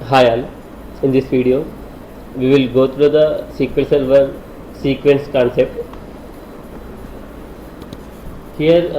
Hi all, in this video we will go through the SQL Server sequence concept. Here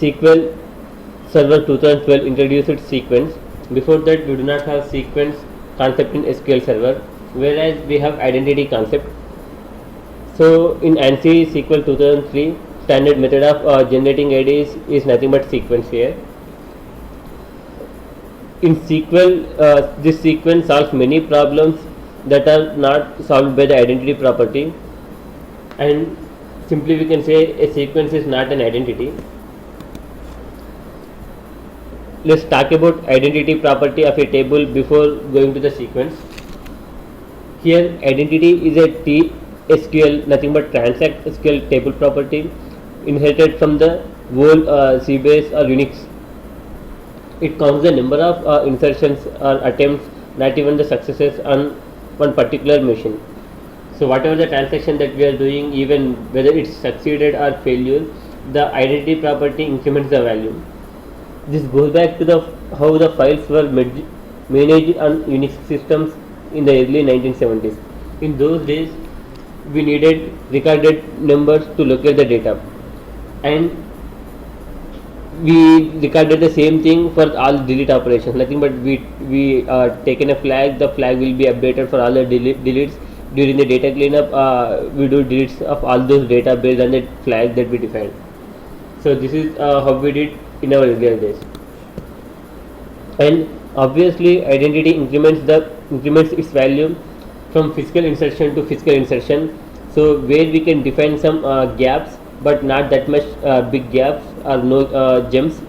SQL Server 2012 introduced sequence. Before that we do not have sequence concept in SQL Server, whereas we have identity concept. So in ANSI SQL 2003 standard method of generating IDs is nothing but sequence here. In SQL, this sequence solves many problems that are not solved by the identity property, and simply we can say a sequence is not an identity. Let's talk about identity property of a table before going to the sequence. Here identity is a TSQL, nothing but transact SQL table property inherited from the whole CBase or Unix. It counts the number of insertions or attempts, not even the successes on one particular machine. So whatever the transaction that we are doing, even whether it's succeeded or failure, the identity property increments the value. This goes back to how the files were managed on Unix systems in the early 1970s. In those days, we needed recorded numbers to locate the data, and we recorded the same thing for all delete operations. Nothing but we taken a flag. The flag will be updated for all the deletes. During the data cleanup, we do deletes of all those data based on the flag that we defined. So this is how we did in our earlier days. And obviously, identity increments its value from physical insertion to physical insertion. So where we can define some gaps, but not that much big gaps or no gems.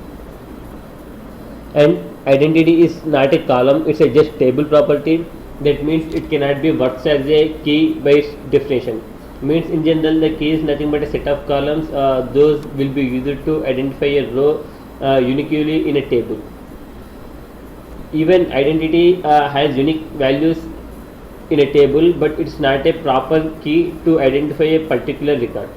And identity is not a column, it's a just table property. That means it cannot be worked as a key by its definition. Means in general the key is nothing but a set of columns. Those will be used to identify a row uniquely in a table. Even identity has unique values in a table, but it's not a proper key to identify a particular record.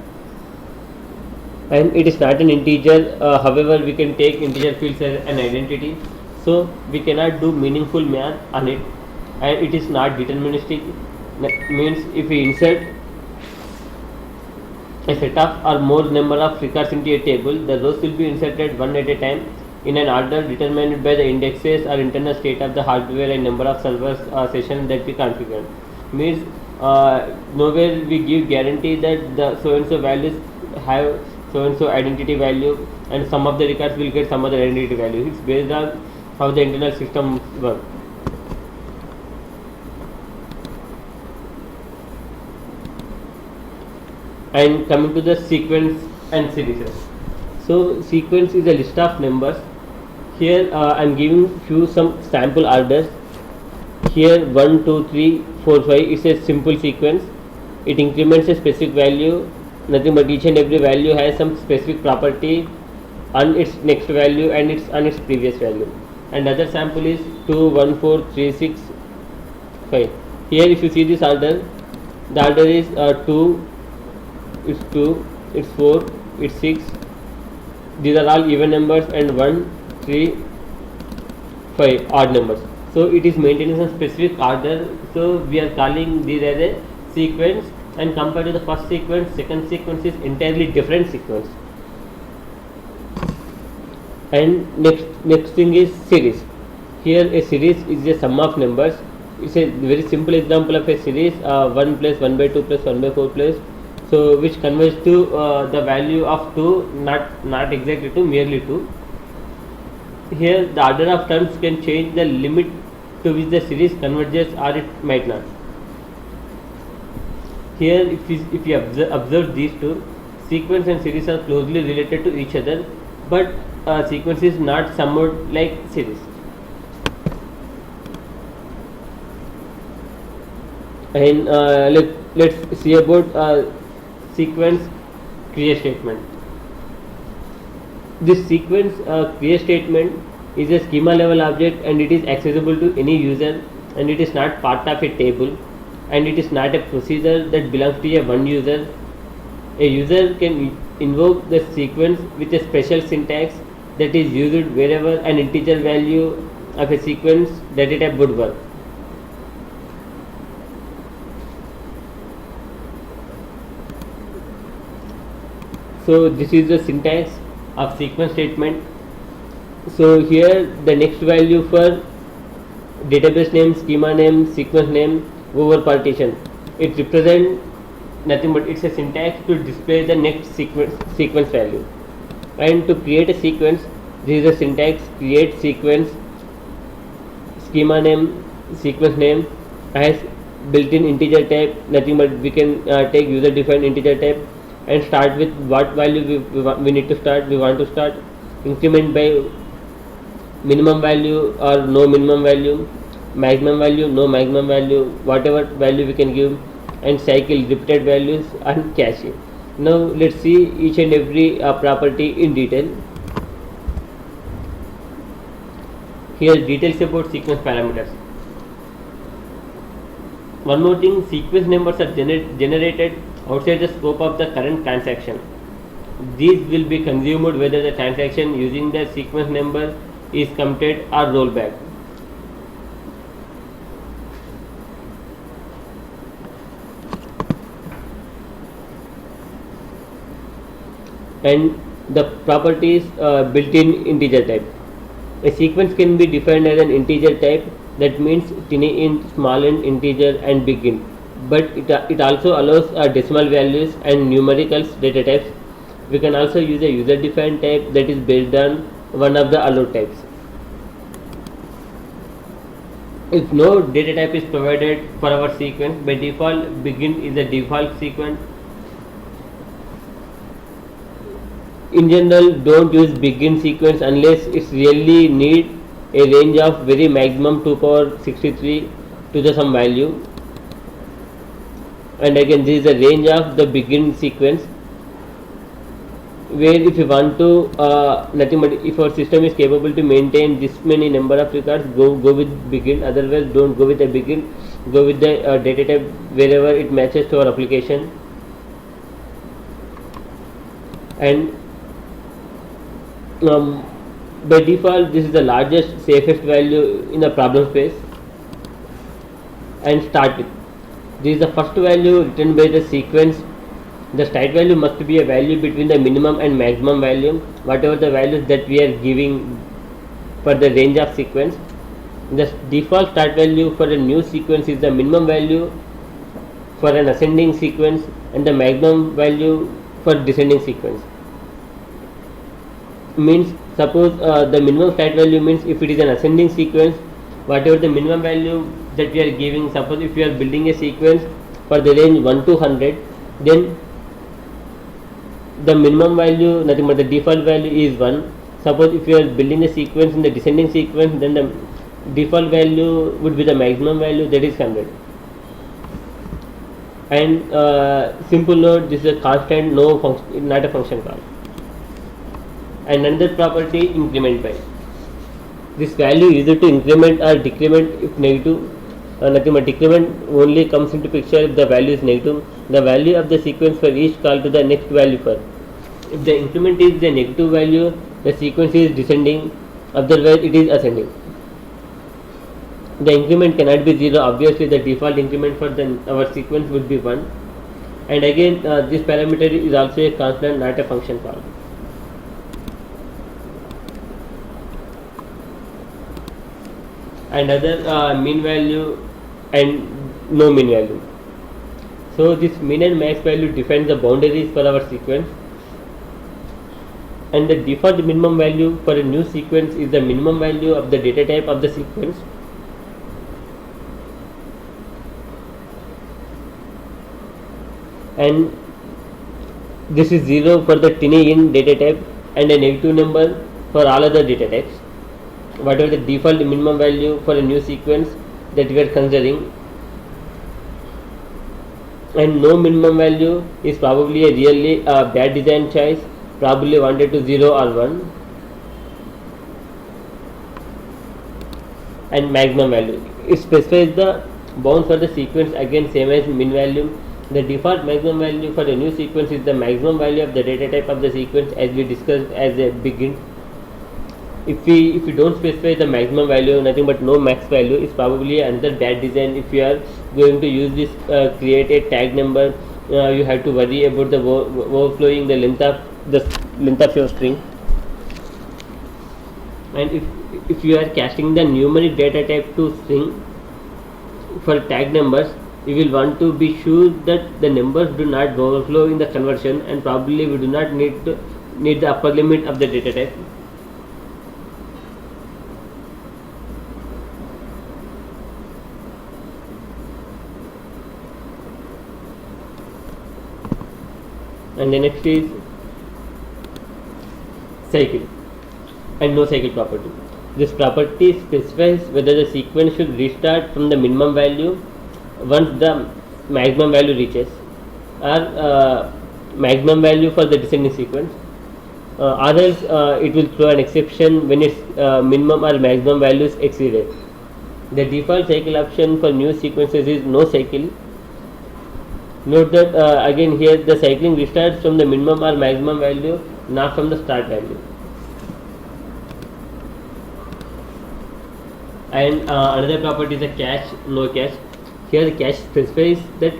And it is not an integer. However, we can take integer fields as an identity, so we cannot do meaningful math on it, and it is not deterministic. That means if we insert a set of or more number of records into a table, the rows will be inserted one at a time in an order determined by the indexes or internal state of the hardware and number of servers sessions that we configure. Means nowhere we give guarantee that the so and so values have so and so identity value, and some of the records will get some other identity value. It's based on how the internal system works. And coming to the sequence and series. So sequence is a list of numbers. Here I am giving few some sample orders. Here 1, 2, 3, 4, 5 is a simple sequence. It increments a specific value. Nothing but each and every value has some specific property on its next value and it's on its previous value. And other sample is 2, 1, 4, 3, 6, 5. Here if you see this order, the order is 2, it's 2, it's 4, it's 6. These are all even numbers, and 1, 3, 5 odd numbers. So it is maintaining some specific order. So we are calling these as a sequence. And compared to the first sequence, second sequence is entirely different sequence. And next thing is series. Here a series is a sum of numbers. It's a very simple example of a series, 1 plus 1 by 2 plus 1 by 4 plus, so which converts to the value of 2, not exactly 2, merely 2. Here the order of terms can change the limit to which the series converges, or it might not. Here if you observe these two, sequence and series are closely related to each other, but sequence is not somewhat like series. And let's see about sequence create statement. This sequence create statement is a schema level object, and it is accessible to any user, and it is not part of a table, and it is not a procedure that belongs to a one user. A user can invoke the sequence with a special syntax that is used wherever an integer value of a sequence data type would work. So this is the syntax of sequence statement. So here the next value for database name, schema name, sequence name over partition, it represents nothing but it's a syntax to display the next sequence value. And to create a sequence, this is a syntax: create sequence, schema name, sequence name as built-in integer type, nothing but we can take user defined integer type, and start with what value we need to start. We want to start increment by minimum value or no minimum value, maximum value, no maximum value, whatever value we can give, and cycle repeated values and cache. Now let's see each and every property in detail. Here details about sequence parameters. One more thing, sequence numbers are generated outside the scope of the current transaction. These will be consumed whether the transaction using the sequence number is committed or rollback. And the properties built-in integer type. A sequence can be defined as an integer type, that means tiny int, small int, integer and big int, but it also allows decimal values and numericals data types. We can also use a user defined type that is based on one of the allowed types. If no data type is provided for our sequence, by default big int is the default sequence. In general, don't use big int sequence unless it's really need a range of very maximum 2 power 63 to the some value. And again, this is the range of the big int sequence, where if you want to nothing but if our system is capable to maintain this many number of records, go with big int. Otherwise don't go with a big int, go with the data type wherever it matches to our application. And by default this is the largest safest value in the problem space. And start with this is the first value written by the sequence. The start value must be a value between the minimum and maximum value, whatever the values that we are giving for the range of sequence. The default start value for a new sequence is the minimum value for an ascending sequence and the maximum value for descending sequence. Means suppose the minimum start value means if it is an ascending sequence, whatever the minimum value that we are giving, suppose if we are building a sequence for the range 1 to 100, then the minimum value, nothing but the default value is 1. Suppose if you are building a sequence in the descending sequence, then the default value would be the maximum value, that is 100. And simple note, this is a constant, no function, not a function call. And another property, increment by. This value is either to increment or decrement if negative. Nothing but decrement only comes into picture if the value is negative. The value of the sequence for each call to the next value for. If the increment is the negative value, the sequence is descending, otherwise it is ascending. The increment cannot be 0, obviously the default increment for our sequence would be 1. And again this parameter is also a constant, not a function call. And other mean value and no mean value. So this mean and max value defines the boundaries for our sequence, and the default minimum value for a new sequence is the minimum value of the data type of the sequence. And this is 0 for the tiny int data type and a negative number for all other data types, whatever the default minimum value for a new sequence that we are considering. And no minimum value is probably a really bad design choice, probably wanted to 0 or 1. And maximum value, it specifies the bound for the sequence, again same as min value. The default maximum value for a new sequence is the maximum value of the data type of the sequence, as we discussed as a big int. if we don't specify the maximum value, nothing but no max value, is probably another bad design. If you are going to use this create a tag number, you have to worry about the overflowing the length of your string. And if you are casting the numeric data type to string for tag numbers, you will want to be sure that the numbers do not overflow in the conversion, and probably we do not need the upper limit of the data type. And the next is cycle and no cycle property. This property specifies whether the sequence should restart from the minimum value once the maximum value reaches, or maximum value for the descending sequence, or else it will throw an exception when its minimum or maximum value is exceeded. The default cycle option for new sequences is no cycle. Note that again here the cycling restarts from the minimum or maximum value, not from the start value. And another property is a cache, no cache. Here the cache specifies that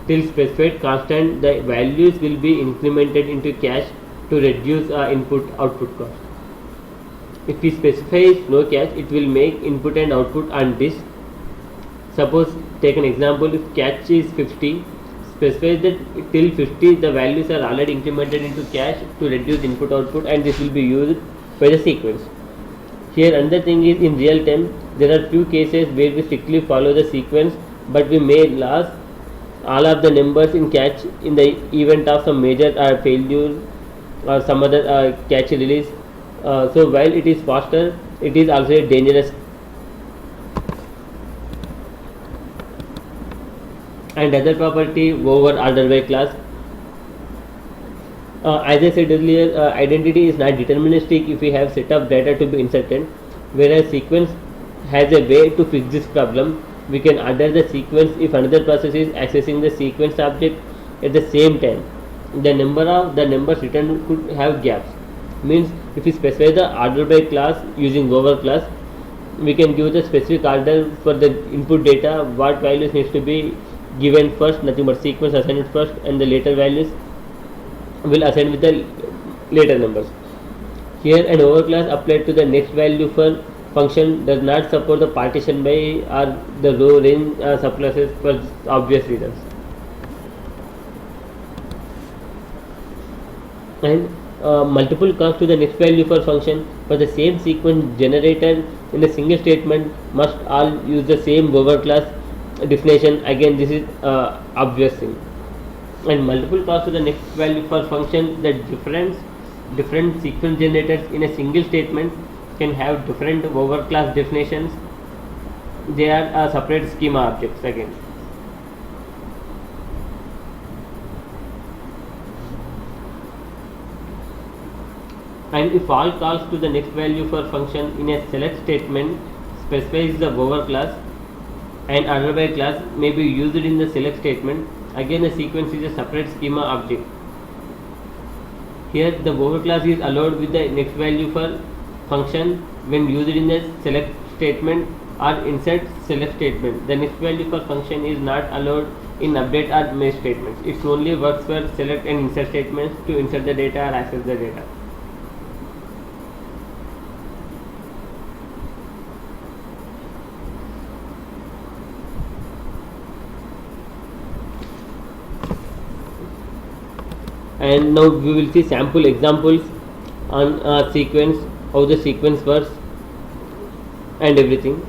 till specified constant the values will be incremented into cache to reduce input output cost. If we specify no cache, it will make input and output on disk. Suppose take an example, if cache is 50, specifies that till 50 the values are already incremented into cache to reduce input output, and this will be used by the sequence. Here another thing is, in real time there are few cases where we strictly follow the sequence, but we may lose all of the numbers in cache in the event of some major failure or some other cache release. So while it is faster, it is also a dangerous. And other property over order by class. As I said earlier, identity is not deterministic if we have set of data to be inserted, whereas sequence has a way to fix this problem. We can order the sequence if another process is accessing the sequence object at the same time. The numbers returned could have gaps. Means if we specify the order by class using over class, we can give the specific order for the input data, what values needs to be given first, nothing but sequence assigned first, and the later values will assign with the later numbers. Here an overclass applied to the next value for function does not support the partition by or the row range subclasses for obvious reasons. And multiple calls to the next value for function for the same sequence generated in a single statement must all use the same overclass definition. Again, this is obvious thing. And multiple calls to the next value for function, the different sequence generators in a single statement can have different overclass definitions. They are separate schema objects again. And if all calls to the next value for function in a select statement specifies the overclass, and order by class may be used in the select statement, again the sequence is a separate schema object. Here the overclass is allowed with the next value for function when used in the select statement or insert select statement. The next value for function is not allowed in update or merge statements. It only works for select and insert statements to insert the data or access the data. And now we will see sample examples on sequence, how the sequence works and everything.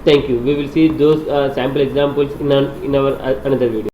Thank you. We will see those sample examples in our another video.